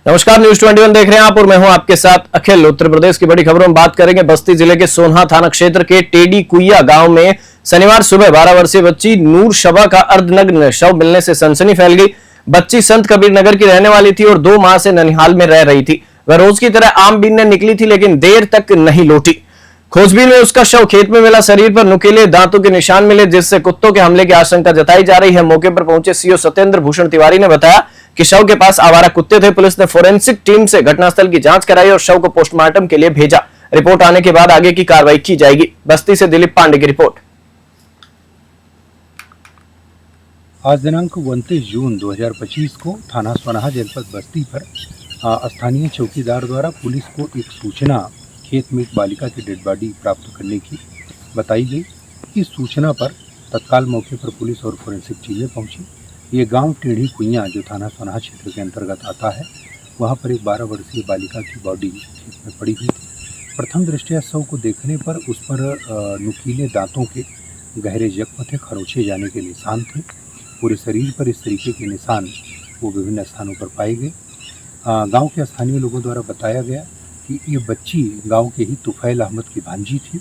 नमस्कार, न्यूज 21 देख रहे हैं आप और मैं हूं आपके साथ अखिल। उत्तर प्रदेश की बड़ी खबरों में बात करेंगे। बस्ती जिले के सोनहा थाना क्षेत्र के टेडी कुइया गांव में शनिवार सुबह 12 वर्षीय बच्ची नूर शबा का अर्धनग्न शव मिलने से सनसनी फैल गई। बच्ची संत कबीर नगर की रहने वाली थी और 2 माह से ननिहाल में रह रही थी। वह रोज की तरह आम बीनने निकली थी, लेकिन देर तक नहीं लौटी। खोजबीन में उसका शव खेत में मिला। शरीर पर नुकीले दांतों के निशान मिले, जिससे कुत्तों के हमले की आशंका जताई जा रही है। मौके पर पहुंचे सीओ सत्येंद्र भूषण तिवारी ने बताया कि शव के पास आवारा कुत्ते थे। पुलिस ने फोरेंसिक टीम से घटनास्थल की जांच कराई और शव को पोस्टमार्टम के लिए भेजा। रिपोर्ट आने के बाद आगे की कार्रवाई की जाएगी। बस्ती से दिलीप पांडे की रिपोर्ट। आज दिनांक 29 जून 2025 को थाना सोनहा जनपद बस्ती पर स्थानीय चौकीदार द्वारा पुलिस को एक सूचना खेत में एक बालिका की डेड बॉडी प्राप्त करने की बताई गई। इस सूचना पर तत्काल मौके पर पुलिस और फोरेंसिक टीमें पहुंची। ये गांव टेढ़ी कुइया जो थाना सोनहा क्षेत्र के अंतर्गत आता है, वहां पर एक 12 वर्षीय बालिका की बॉडी खेत में पड़ी हुई थी। प्रथम दृष्टया शव को देखने पर उस पर नुकीले दांतों के गहरे जख्म थे, खरोचे जाने के निशान थे। पूरे शरीर पर इस तरीके के निशान वो विभिन्न स्थानों पर पाए गए। गांव के स्थानीय लोगों द्वारा बताया गया कि ये बच्ची गांव के ही तुफैल अहमद की भांजी थी,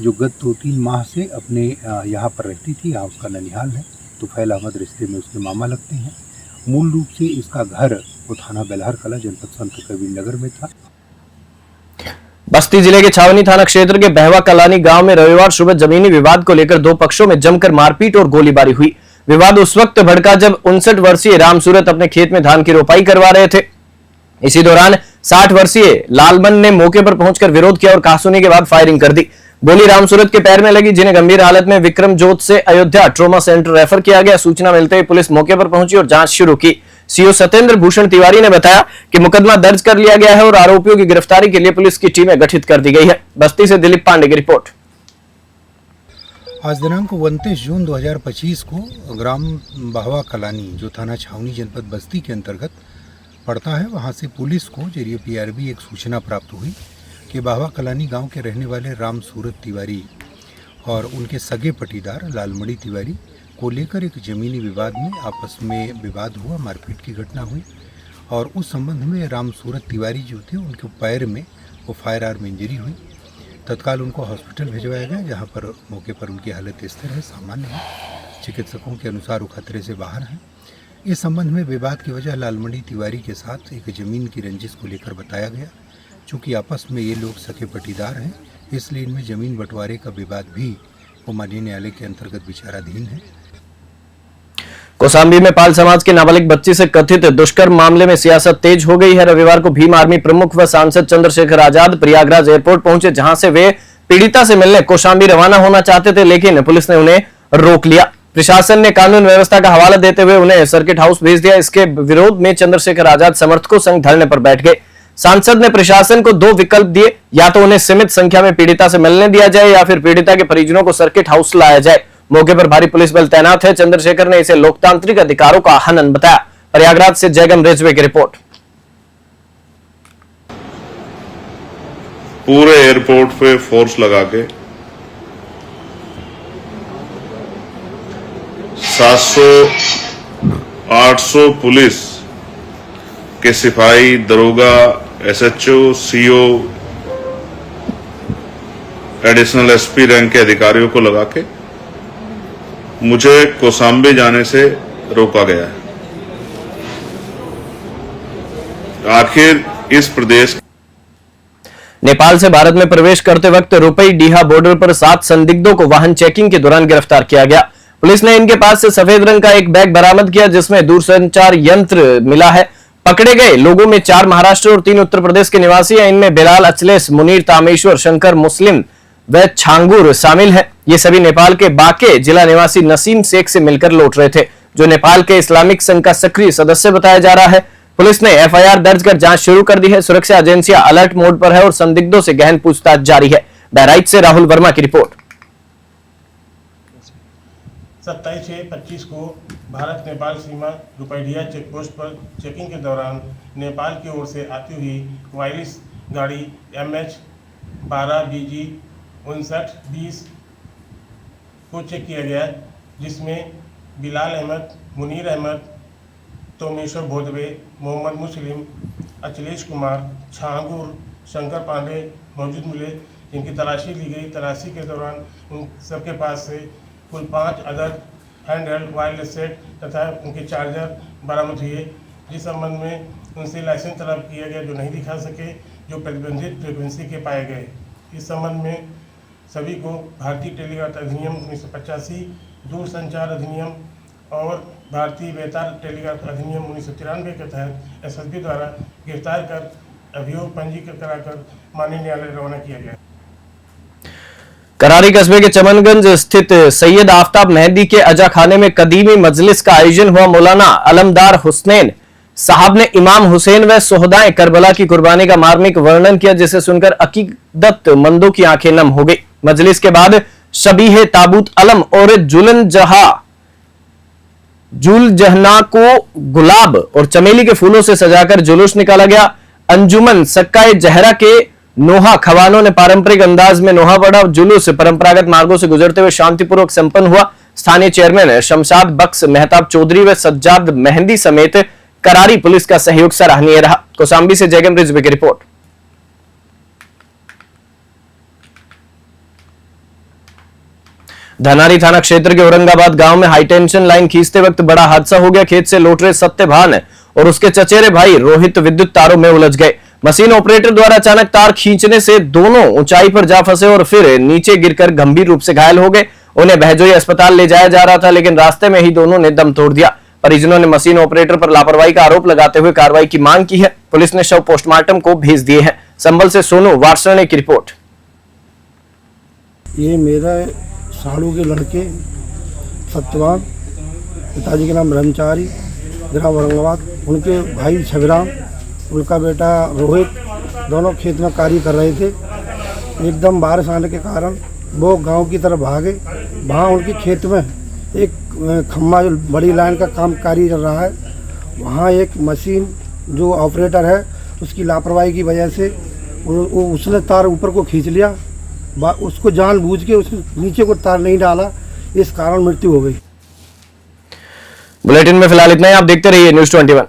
जो गत 2-3 माह से अपने यहाँ पर रहती थी। यहाँ उसका ननिहाल है। तुफैल अहमद रिश्ते में उसके मामा लगते हैं। मूल रूप से इसका घर वो थाना बेलहर कला जनपद संत कबीर नगर में था। बस्ती जिले के छावनी थाना क्षेत्र के बहवा कलानी गांव में रविवार सुबह जमीनी विवाद को लेकर 2 पक्षों में जमकर मारपीट और गोलीबारी हुई। विवाद उस वक्त भड़का जब 59 वर्षीय रामसूरत अपने खेत में धान की रोपाई करवा रहे थे। इसी दौरान 60 वर्षीय लालमन ने मौके पर पहुंचकर विरोध किया और कहासुनी के बाद फायरिंग कर दी। गोली रामसूरत के पैर में लगी, जिन्हें गंभीर हालत में विक्रमजोत से अयोध्या ट्रॉमा सेंटर रेफर किया गया। सूचना मिलते ही पुलिस मौके पर पहुंची और जांच शुरू की। सीओ सत्येंद्र भूषण तिवारी ने बताया कि मुकदमा दर्ज कर लिया गया है और आरोपियों की गिरफ्तारी के लिए पुलिस की टीमें गठित कर दी गई है। बस्ती से दिलीप पांडे की रिपोर्ट। आज दिनांक 29 जून 2025 को ग्राम बहवा कलानी जो थाना छावनी जनपद बस्ती के अंतर्गत पड़ता है, वहाँ से पुलिस को जरिए पीआरबी एक सूचना प्राप्त हुई कि बहवा कलानी गांव के रहने वाले रामसूरत तिवारी और उनके सगे पटीदार लालमणि तिवारी को लेकर एक जमीनी विवाद में आपस में विवाद हुआ, मारपीट की घटना हुई। और उस संबंध में रामसूरत तिवारी जो थे, उनके पैर में वो फायर आर्म इंजरी हुई। तत्काल उनको हॉस्पिटल भिजवाया गया, जहाँ पर मौके पर उनकी हालत स्थिर है, सामान्य है। चिकित्सकों के अनुसार वो खतरे से बाहर हैं। इस संबंध में विवाद की वजह लालमणि तिवारी के साथ एक ज़मीन की रंजिश को लेकर बताया गया। चूँकि आपस में ये लोग सके पटीदार हैं, इसलिए इनमें ज़मीन बंटवारे का विवाद भी वो माननीय न्यायालय के अंतर्गत विचाराधीन है। कौशाम्बी में पाल समाज के नाबालिग बच्ची से कथित दुष्कर्म मामले में सियासत तेज हो गई है। रविवार को भीम आर्मी प्रमुख व सांसद चंद्रशेखर आजाद प्रयागराज एयरपोर्ट पहुंचे, जहां से वे पीड़िता से मिलने कौशाम्बी रवाना होना चाहते थे, लेकिन पुलिस ने उन्हें रोक लिया। प्रशासन ने कानून व्यवस्था का हवाला देते हुए उन्हें सर्किट हाउस भेज दिया। इसके विरोध में चंद्रशेखर आजाद समर्थकों संग धरने पर बैठ गए। सांसद ने प्रशासन को 2 विकल्प दिए, या तो उन्हें सीमित संख्या में पीड़िता से मिलने दिया जाए या फिर पीड़िता के परिजनों को सर्किट हाउस लाया जाए। मौके पर भारी पुलिस बल तैनात है। चंद्रशेखर ने इसे लोकतांत्रिक अधिकारों का हनन बताया। प्रयागराज से जयगम रेजवे की रिपोर्ट। पूरे एयरपोर्ट पे फोर्स लगा के 700-800 पुलिस के सिपाही, दरोगा, SHO, CO, additional SP rank के अधिकारियों को लगा के मुझे कौशाम्बी जाने से रोका गया है। आखिर इस प्रदेश नेपाल से भारत में प्रवेश करते वक्त रुपई डीहा बॉर्डर पर 7 संदिग्धों को वाहन चेकिंग के दौरान गिरफ्तार किया गया। पुलिस ने इनके पास से सफेद रंग का एक बैग बरामद किया, जिसमें दूरसंचार यंत्र मिला है। पकड़े गए लोगों में 4 महाराष्ट्र और 3 उत्तर प्रदेश के निवासी हैं। इनमें बिलाल, अचलेश, मुनीर, तामेश्वर, शंकर, मुस्लिम व छांगुर शामिल हैं। ये सभी नेपाल के बाके जिला निवासी नसीम शेख से मिलकर लौट रहे थे, जो नेपाल के इस्लामिक संघ का सक्रिय सदस्य बताया जा रहा है। पुलिस ने एफआईआर दर्ज कर जांच शुरू कर दी है। सुरक्षा एजेंसियां अलर्ट मोड पर है और संदिग्धों से गहन पूछताछ जारी है। बहराइच से राहुल वर्मा की रिपोर्ट। 27/6/25 को भारत नेपाल सीमा रुपैडिया चेकपोस्ट पर चेकिंग के दौरान नेपाल की ओर से आती हुई वायरिस गाड़ी MH12BG 5920 को चेक किया गया, जिसमें बिलाल अहमद, मुनीर अहमद, तोमेश्वर भोदवे, मोहम्मद मुस्लिम, अखिलेश कुमार, छांगुर, शंकर पांडे मौजूद मिले, जिनकी तलाशी ली गई। तलाशी के दौरान उन सबके पास से कुल 5 अदद हैंड हेल्ड वायरलेस सेट तथा उनके चार्जर बरामद हुए, जिस संबंध में उनसे लाइसेंस तलब किया गया जो नहीं दिखा सके, जो प्रतिबंधित फ्रिक्वेंसी के पाए गए। इस संबंध में सभी को भारतीय टेलीग्राफ अधिनियम 1985, दूरसंचार अधिनियम और भारतीय बेतार टेलीग्राफ अधिनियम 1993 के तहत एसएसबी द्वारा गिरफ्तार कर अभियोग पंजीकृत कराकर माननीय न्यायालय रवाना किया गया। करारी कस्बे के चमनगंज स्थित सैयद आफ्ताब मेहंदी के अजा खाने में कदीमी मजलिस का आयोजन हुआ। मौलाना अलमदार हुसैन साहब ने इमाम हुसैन व सोहदाए करबला की कुर्बानी का मार्मिक वर्णन किया, जिसे सुनकर अकीदतमंदों की आंखें नम हो गई। मजलिस के बाद शबीह ताबूत अलम और जुलजहना को गुलाब और चमेली के फूलों से सजाकर जुलूस निकाला गया। अंजुमन सक्काए जहरा के नोहा खवानों ने पारंपरिक अंदाज में नोहा पढ़ा। जुलूस परंपरागत मार्गों से गुजरते हुए शांतिपूर्वक संपन्न हुआ। स्थानीय चेयरमैन शमशाद बख्श, मेहताब चौधरी व सज्जाद मेहंदी समेत करारी पुलिस का सहयोग सराहनीय रहा। कौसाम्बी से जयगम रिजवी की रिपोर्ट। धनारी थाना क्षेत्र के औरंगाबाद गांव में हाईटेंशन लाइन खींचते वक्त बड़ा हादसा हो गया। खेत से लौट रहे सत्यभान और उसके चचेरे भाई रोहित विद्युत तारों में उलझ गए। मशीन ऑपरेटर द्वारा अचानक तार खींचने से दोनों ऊंचाई पर जा फंसे और फिर नीचे गिरकर गंभीर रूप से घायल हो गए। उन्हें बहजोई अस्पताल ले जाया जा रहा था, लेकिन रास्ते में ही दोनों ने दम तोड़ दिया। परिजनों ने मशीन ऑपरेटर पर लापरवाही का आरोप लगाते हुए कार्रवाई की मांग की है। पुलिस ने शव पोस्टमार्टम को भेज दिए हैं। संभल से सोनू वार्षणे की रिपोर्ट। ये मेरा साड़ू के लड़के सत्यवान, पिताजी के नाम ब्रह्मचारी, ग्राम औरंगाबाद, उनके भाई छगराम, उनका बेटा रोहित, दोनों खेत में कार्य कर रहे थे। एकदम बारिश आने के कारण वो गांव की तरफ भागे। वहाँ उनके खेत में एक खम्मा जो बड़ी लाइन का काम कार्य चल रहा है, वहाँ एक मशीन जो ऑपरेटर है उसकी लापरवाही की वजह से उसने तार ऊपर को खींच लिया। उसको जानबूझ के उसने नीचे को तार नहीं डाला, इस कारण मृत्यु हो गई। बुलेटिन में फिलहाल इतना ही। आप देखते रहिए न्यूज़ 21।